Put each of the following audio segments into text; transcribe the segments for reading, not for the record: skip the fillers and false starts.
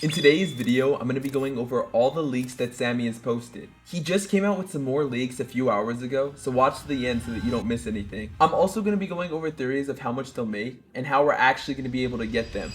In today's video, I'm going to be going over all the leaks that Sammy has posted. He just came out with some more leaks a few hours ago, so watch to the end so that you don't miss anything. I'm also going to be going over theories of how much they'll make and how we're actually going to be able to get them.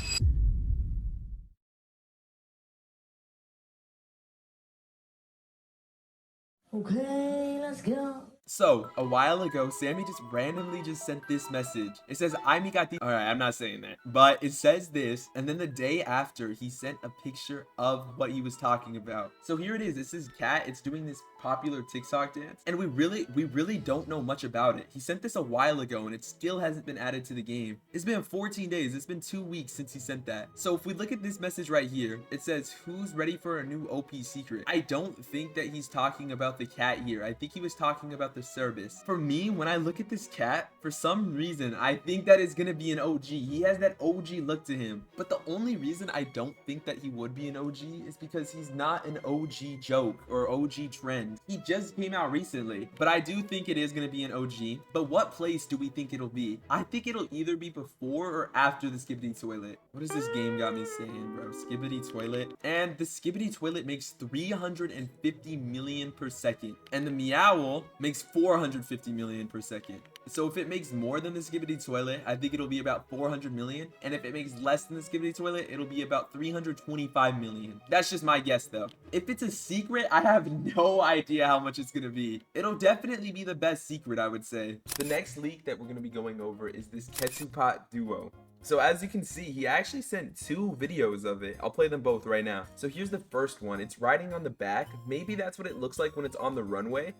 Okay, let's go. So, a while ago, Sammy just randomly sent this message. It says, Alright, I'm not saying that. But it says this, and then the day after, he sent a picture of what he was talking about. So here it is. This is Cat. It's doing this popular TikTok dance. And we really don't know much about it. He sent this a while ago, and it still hasn't been added to the game. It's been 14 days. It's been 2 weeks since he sent that. So if we look at this message right here, it says, who's ready for a new OP secret? I don't think that he's talking about the cat here. I think he was talking about the service. For me, when I look at this cat, for some reason, I think that it's gonna be an OG. He has that OG look to him. But the only reason I don't think that he would be an OG is because he's not an OG joke or OG trend. He just came out recently, but I do think it is gonna be an OG. But what place do we think it'll be? I think it'll either be before or after the Skibidi Toilet. What does this game got me saying, bro? Skibidi Toilet. And the Skibidi Toilet makes 350 million per second. And the Meowl makes 450 million per second. So if it makes more than the Skibidi Toilet, I think it'll be about 400 million. And if it makes less than the Skibidi Toilet, it'll be about 325 million. That's just my guess though. If it's a secret, I have no idea how much it's gonna be. It'll definitely be the best secret, I would say. The next leak that we're gonna be going over is this TetsuPot duo. So as you can see, he actually sent 2 videos of it. I'll play them both right now. So here's the first one. It's riding on the back. Maybe that's what it looks like when it's on the runway.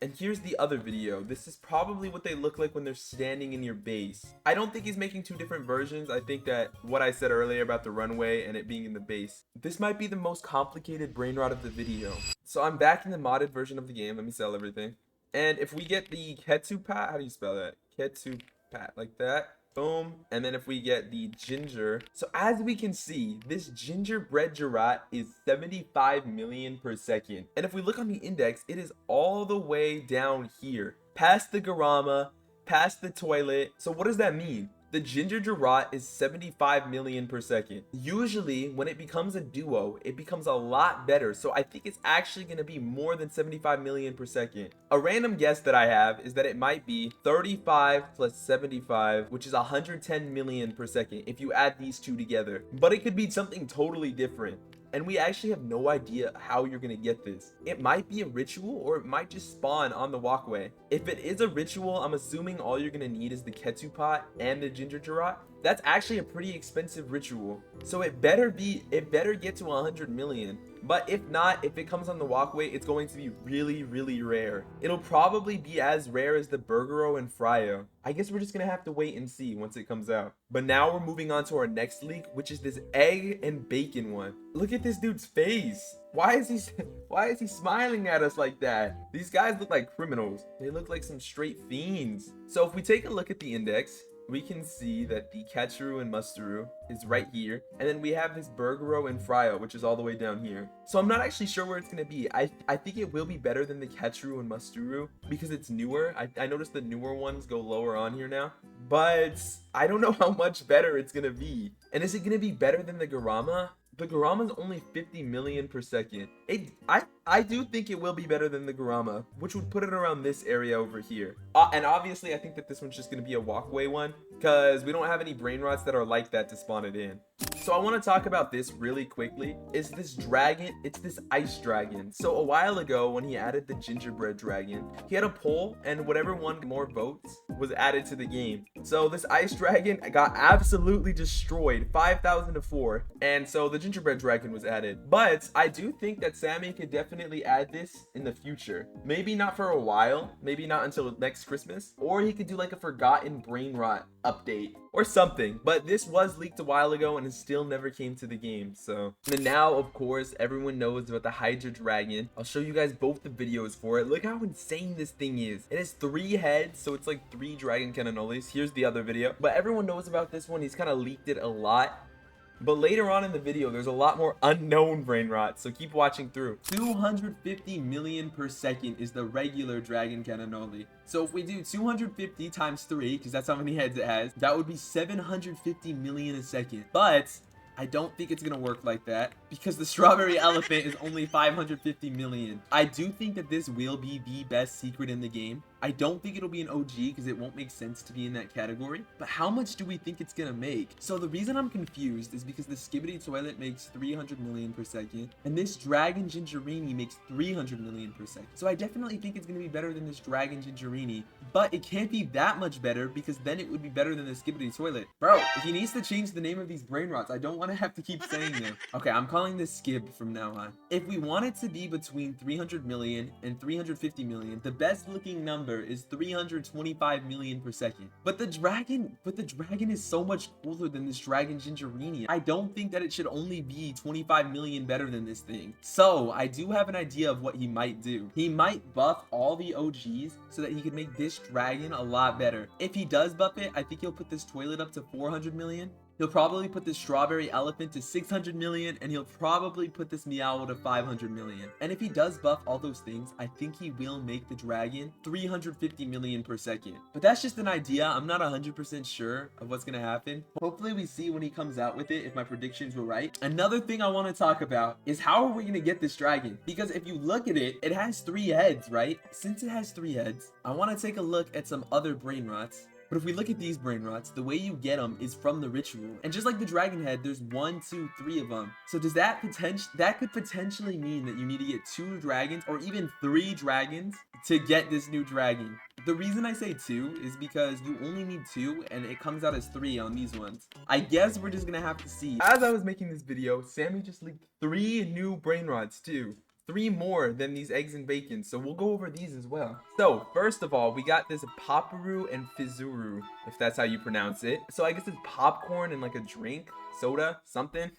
And here's the other video. This is probably what they look like when they're standing in your base. I don't think he's making 2 different versions. I think that what I said earlier about the runway and it being in the base. This might be the most complicated brain rot of the video. So I'm back in the modded version of the game. Let me sell everything. And if we get the TetsuPot, how do you spell that? TetsuPot, like that. Boom. And then if we get the ginger, so as we can see, this gingerbread Gerard is 75 million per second. And if we look on the index, it is all the way down here, past the Garama, past the toilet. So what does that mean? The ginger Gerard is 75 million per second. Usually when it becomes a duo, it becomes a lot better. So I think it's actually going to be more than 75 million per second. A random guess that I have is that it might be 35 plus 75, which is 110 million per second if you add these 2 together. But it could be something totally different. And we actually have no idea how you're gonna get this. It might be a ritual or it might just spawn on the walkway. If it is a ritual, I'm assuming all you're gonna need is the TetsuPot and the ginger Gerard. That's actually a pretty expensive ritual. So it better get to 100 million. But if not, if it comes on the walkway, it's going to be really rare. It'll probably be as rare as the Burgero and Fryo. I guess we're just gonna have to wait and see once it comes out. But now we're moving on to our next leak, which is this egg and bacon one. Look at this dude's face. Why is he smiling at us like that? These guys look like criminals. They look like some straight fiends. So if we take a look at the index, we can see that the Katsuru and Musturu is right here. And then we have this Burgero and Fryo, which is all the way down here. So I'm not actually sure where it's going to be. I think it will be better than the Katsuru and Musturu because it's newer. I noticed the newer ones go lower on here now. But I don't know how much better it's going to be. And is it going to be better than the Garama? The Garama's only 50 million per second. I do think it will be better than the Garama, which would put it around this area over here. And obviously, I think that this one's just going to be a walkway one because we don't have any brain rots that are like that to spawn it in. So I want to talk about this really quickly. Is this dragon? It's this ice dragon. So a while ago when he added the gingerbread dragon, he had a poll and whatever won more votes was added to the game. So this ice dragon got absolutely destroyed, 5,000 to 4. And so the gingerbread dragon was added. But I do think that Sammy could definitely add this in the future. Maybe not for a while, maybe not until next Christmas, or he could do like a forgotten brain rot update or something. But this was leaked a while ago and it still never came to the game. So and now of course everyone knows about the Hydra dragon. I'll show you guys both the videos for it. Look how insane this thing is. It has 3 heads, so it's like 3 dragon cannonollis. Here's the other video, but everyone knows about this one. He's kind of leaked it a lot. But later on in the video, there's a lot more unknown brain rot, so keep watching through. 250 million per second is the regular dragon cannonoli. So if we do 250 times 3, because that's how many heads it has, that would be 750 million a second. But I don't think it's gonna work like that because the strawberry elephant is only 550 million. I do think that this will be the best secret in the game. I don't think it'll be an OG because it won't make sense to be in that category. But how much do we think it's gonna make? So the reason I'm confused is because the Skibidi Toilet makes 300 million per second, and this Dragon Gingerini makes 300 million per second. So I definitely think it's gonna be better than this Dragon Gingerini, but it can't be that much better because then it would be better than the Skibidi Toilet. Bro, he needs to change the name of these brain rots. I don't want to have to keep saying them. Okay, I'm calling this Skib from now on. If we want it to be between 300 million and 350 million, the best looking number is 325 million per second. But the dragon is so much cooler than this Dragon Gingerini. I don't think that it should only be 25 million better than this thing. So I do have an idea of what he might do. He might buff all the OGs so that he can make this dragon a lot better. If he does buff it, I think he'll put this toilet up to 400 million. He'll probably put this strawberry elephant to 600 million, and he'll probably put this Meow to 500 million. And if he does buff all those things, I think he will make the dragon 350 million per second. But that's just an idea. I'm not 100% sure of what's gonna happen. Hopefully we see when he comes out with it if my predictions were right. Another thing I want to talk about is how are we gonna get this dragon? Because if you look at it, it has 3 heads, right? Since it has 3 heads, I want to take a look at some other brain rots. But if we look at these brain rots, the way you get them is from the ritual. And just like the dragon head, there's 1, 2, 3 of them. So does that could potentially mean that you need to get 2 dragons or even 3 dragons to get this new dragon? The reason I say 2 is because you only need 2 and it comes out as 3 on these ones. I guess we're just gonna have to see. As I was making this video, Sammy just leaked 3 new brain rots too. 3 more than these eggs and bacon, so we'll go over these as well. So first of all, we got this Paparu and Fizzuru, if that's how you pronounce it. So I guess it's popcorn and like a drink, soda, something.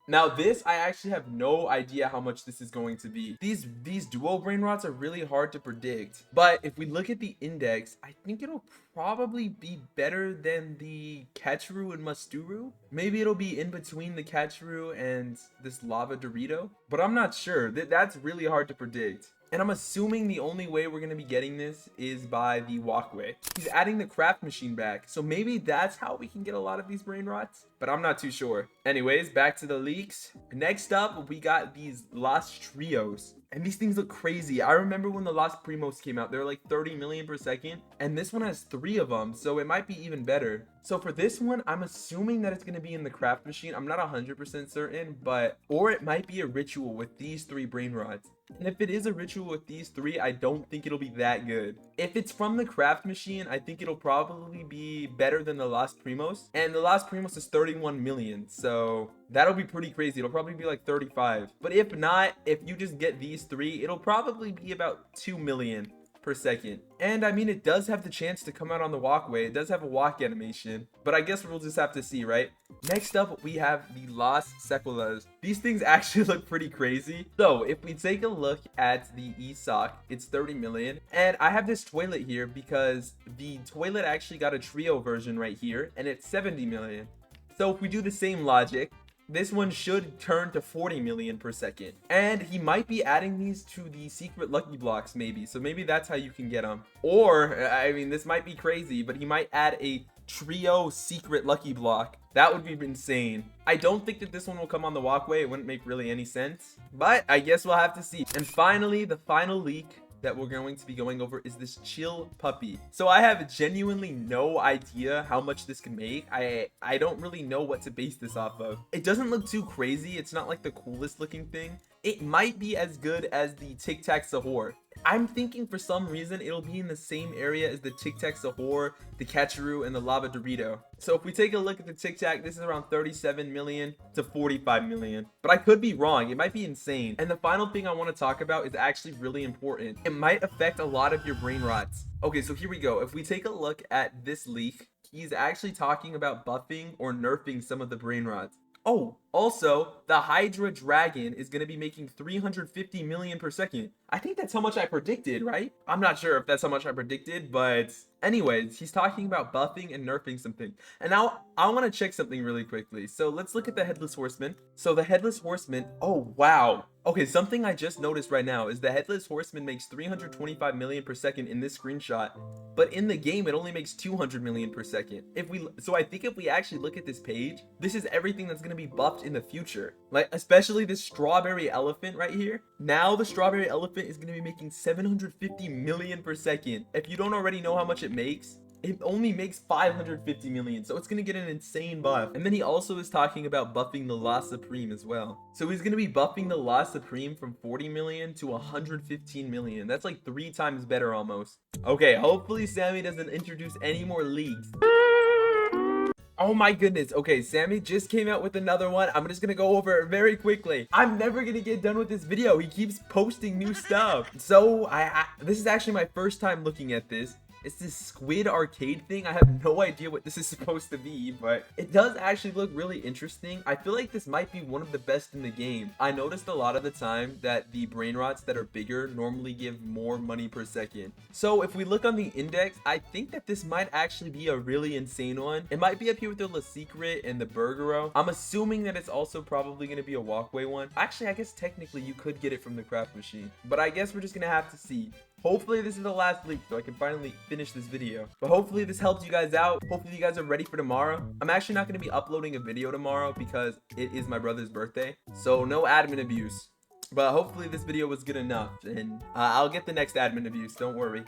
Now this, I actually have no idea how much this is going to be. These duo brain rots are really hard to predict, but if we look at the index, I think it'll probably be better than the Catchru and Musturu. Maybe it'll be in between the Catchru and this Lava Dorito, but I'm not sure. That's really hard to predict. And I'm assuming the only way we're going to be getting this is by the walkway. He's adding the craft machine back, so maybe that's how we can get a lot of these brain rots, but I'm not too sure. Anyways, back to the leaks. Next up, we got these Lost Trios. And these things look crazy. I remember when the Lost Primos came out, they were like 30 million per second. And this one has 3 of them, so it might be even better. So for this one, I'm assuming that it's going to be in the craft machine. I'm not 100% certain, or it might be a ritual with these 3 brain rods. And if it is a ritual with these 3, I don't think it'll be that good. If it's from the craft machine, I think it'll probably be better than the Lost Primos. And the Lost Primos is 31 million, so that'll be pretty crazy. It'll probably be like 35. But if not, if you just get these 3, it'll probably be about 2 million per second. And I mean, it does have the chance to come out on the walkway. It does have a walk animation, but I guess we'll just have to see, right? Next up, we have the Lost Sequoias. These things actually look pretty crazy. So if we take a look at the ESOC, it's 30 million. And I have this toilet here because the toilet actually got a trio version right here, and it's 70 million. So if we do the same logic, this one should turn to 40 million per second. And he might be adding these to the secret lucky blocks maybe. So maybe that's how you can get them. Or, I mean, this might be crazy, but he might add a trio secret lucky block. That would be insane. I don't think that this one will come on the walkway. It wouldn't make really any sense. But I guess we'll have to see. And finally, the final leak that we're going to be going over is this chill puppy. So I have genuinely no idea how much this can make. I don't really know what to base this off of. It doesn't look too crazy. It's not like the coolest looking thing. It might be as good as the Tic Tac Sahur. I'm thinking for some reason it'll be in the same area as the Tic Tac Sahur, the Catcheroo, and the Lava Dorito. So if we take a look at the Tic Tac, this is around 37 million to 45 million. But I could be wrong. It might be insane. And the final thing I want to talk about is actually really important. It might affect a lot of your brain rots. Okay, so here we go. If we take a look at this leak, he's actually talking about buffing or nerfing some of the brain rots. Oh, also, the Hydra dragon is going to be making 350 million per second. I think that's how much I predicted, right? I'm not sure if that's how much I predicted, but anyways, he's talking about buffing and nerfing something. And now I want to check something really quickly. So let's look at the Headless Horseman. So the Headless Horseman, oh wow. Okay, something I just noticed right now is the Headless Horseman makes 325 million per second in this screenshot, but in the game it only makes 200 million per second. So I think if we actually look at this page, this is everything that's going to be buffed buffed in the future. Like, especially this strawberry elephant right here. Now the strawberry elephant is going to be making 750 million per second. If you don't already know how much it makes, it only makes 550 million, so it's gonna get an insane buff. And then he also is talking about buffing the La Supreme as well. So he's gonna be buffing the La Supreme from 40 million to 115 million. That's like 3 times better almost. Okay, hopefully Sammy doesn't introduce any more leaks. Oh my goodness. Okay, Sammy just came out with another one. I'm just gonna go over it very quickly. I'm never gonna get done with this video. He keeps posting new stuff. So this is actually my first time looking at this. It's this squid arcade thing. I have no idea what this is supposed to be, but it does actually look really interesting. I feel like this might be one of the best in the game. I noticed a lot of the time that the brain rots that are bigger normally give more money per second. So if we look on the index, I think that this might actually be a really insane one. It might be up here with the Le Secret and the Burgero. I'm assuming that it's also probably going to be a walkway one. Actually, I guess technically you could get it from the craft machine, but I guess we're just going to have to see. Hopefully this is the last leak so I can finally finish this video. But hopefully this helps you guys out. Hopefully you guys are ready for tomorrow. I'm actually not going to be uploading a video tomorrow because it is my brother's birthday. So no admin abuse. But hopefully this video was good enough. And I'll get the next admin abuse. Don't worry.